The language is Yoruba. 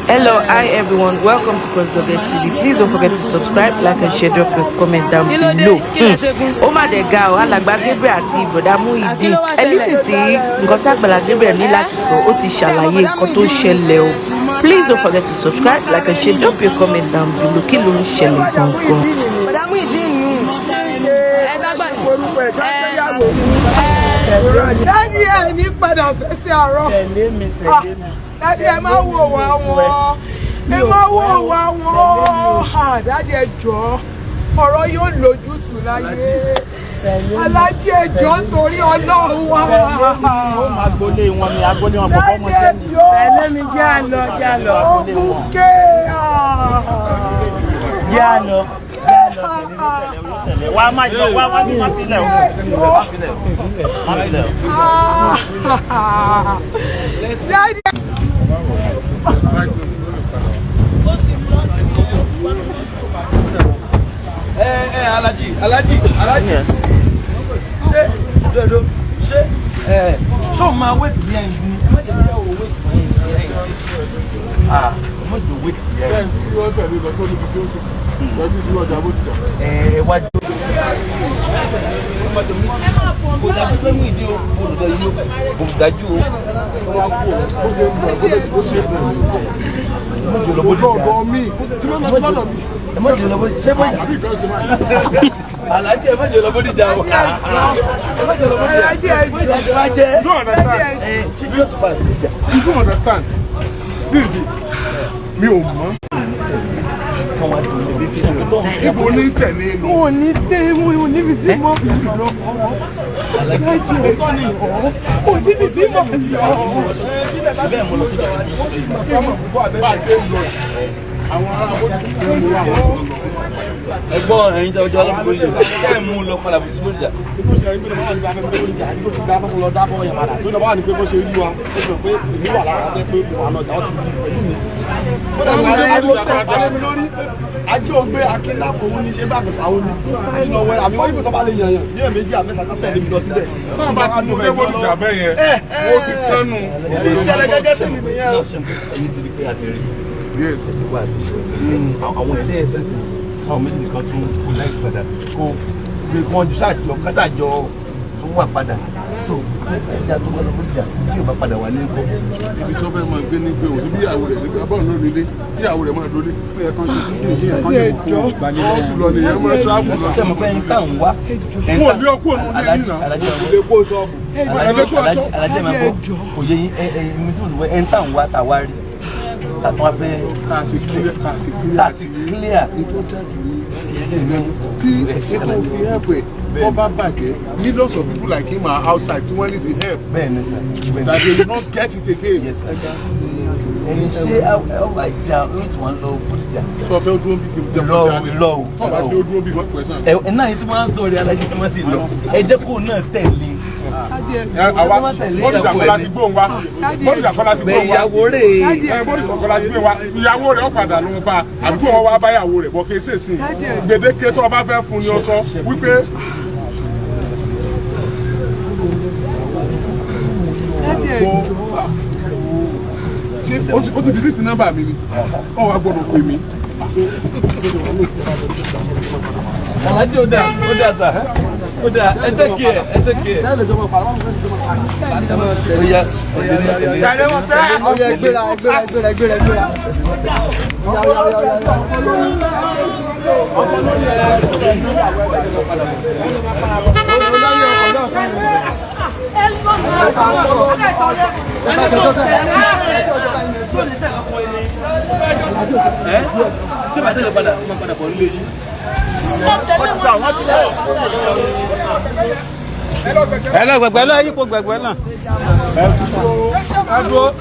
Hello, hi everyone. Welcome to CrossGodet TV. Please don't forget to subscribe, like and share. Drop your comment down below. Oh my God, Alàgbà Gabriel àti Bọ̀dá Muyideen. Listen sí nǹkan tí Àgbàlá Gabriel ní láti sọ. Ó ti ṣàlàyé nǹkan tó ṣẹlẹ̀ o. Please don't forget to subscribe, like and share. Drop your comment down below. Kí ló ń ṣẹlẹ̀ gangan? Bọ̀dá Muyideen Daddy ẹ ní padà sẹ́sẹ́ àárọ̀. Tẹ̀lé mi. Daddy ẹ máa wò wá wọn. Ẹ máa wò wá wọn. Daddy ẹ jọ̀ọ́, ọ̀rọ̀ yóò lójútùú láyé. Alájí ẹ jọ̀ọ́ torí Ọlọ́run wá. Ó máa gbolé wọn ni agbolé wọn bọ̀bọ̀ ọmọ jẹ́ mi. Tẹ̀lé mi jẹ́ àlọ́. Òkúké. Jẹ́ àlọ́. Wá má jọ wá ní má filẹ̀ o. Má filẹ̀ o. Daddy. Alájì. Ṣé ṣó máa wait bí ẹyin ni? Ẹ má jẹ́ bí ẹwọ wait fún ẹyin. Ẹ má jẹ́ wait bí ẹyin. Wájú. Kò dájú pé mú ìdí olùdó yìí kò dájú o. Ẹ má jẹ́ lọ́bọ̀dì ṣé bóyá. Alájì ẹ má jẹ́ lọ́bọ̀dì jà o. Alájì ẹ jẹ́. You don't understand. You don't understand. This is it. Mi ò mọ̀. Ibo ní tẹ̀lé lọ. Mo ní dé mo ní bí sí mọ́. Alájì ẹ kò sí bí sí mọ́. Ẹ̀gbọ́n ẹ̀yin tẹ ọjọ́ ọlọ́pàá lórí ìjà ṣé ẹ mú lọ padà bó sí lórí ìjà. Ètò ìṣẹ̀lẹ̀ ìgbìmọ̀ máa ń gba afẹ́fẹ́ lórí ìjà àdúgbò tí gba afẹ́fẹ́ lọ dábọ̀ yẹn padà. Tó ní bá wà ní pé bó ṣe rí wa, ó sọ pé èmi wà lára jẹ́ pé mo wà náà jà ó ti rí pẹ̀lú mi. Ó dẹ̀ ní ariwo tẹ̀ alẹ́ mi lórí pé ajé òun gbé akínlápò òun ní ṣé bá àgbẹ̀sà òun ní. Nínú ọwọ́ àmì wọ́n yìí tó bá lè yàn yàn bí ẹ̀ méjì àmẹ́ta kan tẹ̀lé mi lọ síbẹ̀. Náà bá ti mú kébòlù jà bẹ́ẹ̀ yẹn, ó ti tánu. Ìṣẹ̀lẹ̀ gẹ́gẹ́ sí mi nìyẹn. Ẹ̀yin ti rí pé a ti rí. Yes. Ẹ ti wá àti ṣe àwọn ilé ẹsẹ̀ àwọn méjì kan tún kó láì padà kó gbé wọn ju ṣáàjọ kátàjọ tún wà padà so ẹja tó bá lọ bójú jà tí yóò bá padà wà ní ẹ̀kọ́. Ibi tí wọ́n fẹ́ máa gbé ní pé òun bí ìyàwó rẹ̀ nígbà báwọn náà nílé bí ìyàwó rẹ̀ máa dólé. Ó yẹ kán ṣe fún kí èyí ẹ̀kọ́ yẹn kó wọ́n sì lọ nìyẹn máa tíráàbù lọ. Ṣé mo fẹ́ yín ká ń wá? Mo ní ọkọ òun lé yín náà. Ilé kó ṣọ́ọ̀bù. Alájẹ máa bọ̀ kò yẹ yín ẹ̀yin tí mo ti wọ ẹ̀ ń tà ń wá tà wá rí tàtún wá fẹ́ láti clear ètò jáde ní tí ètò fi help ẹ̀ kọ́ bá bàjẹ́ millions of people like him are outside tí wọ́n need the help. Bẹ́ẹ̀ni sir. That they will not get it again. Yes sir. Ẹyin ṣé ọba ìjà orí tí wọ́n lọ bójújà. Sọ fẹ́ dúró bí kìí jẹ́ lọ o. Tọ́ba tí ó dúró bí wọ́n pẹ̀ sàn. Ẹ náà yìí tí wọ́n á sọ rí alájẹ tí wọ́n ti lọ ẹ jẹ́ kó náà tẹ̀lé. Àwa bọ́dìjà kọ́lá ti gbóhùn wa. Bọ́dìjà kọ́lá ti gbóhùn wa. Ìyàwó rẹ̀. Bọ́dìjà kọ́lá ti gbóhùn wa. Ìyàwó rẹ̀ ó padà ló ń bá àdúgbò wọn wá báyàwó rẹ̀ bọ́ kí ẹsẹ̀ sí. Gbèdéke tó o bá fẹ́ fún ni ó sọ wípé. Ó ti delete nọ́mbà mi ni. Ó wá gbọ́dọ̀ pè mí. Alájẹ ó dà sà. Ó dà ẹ tẹ́kì ẹ̀. Ìyàrá wọn sẹ́. Gbéra. Ẹ lọ gbẹgbẹ náà yípo gbẹgbẹ náà. Ẹ dúró.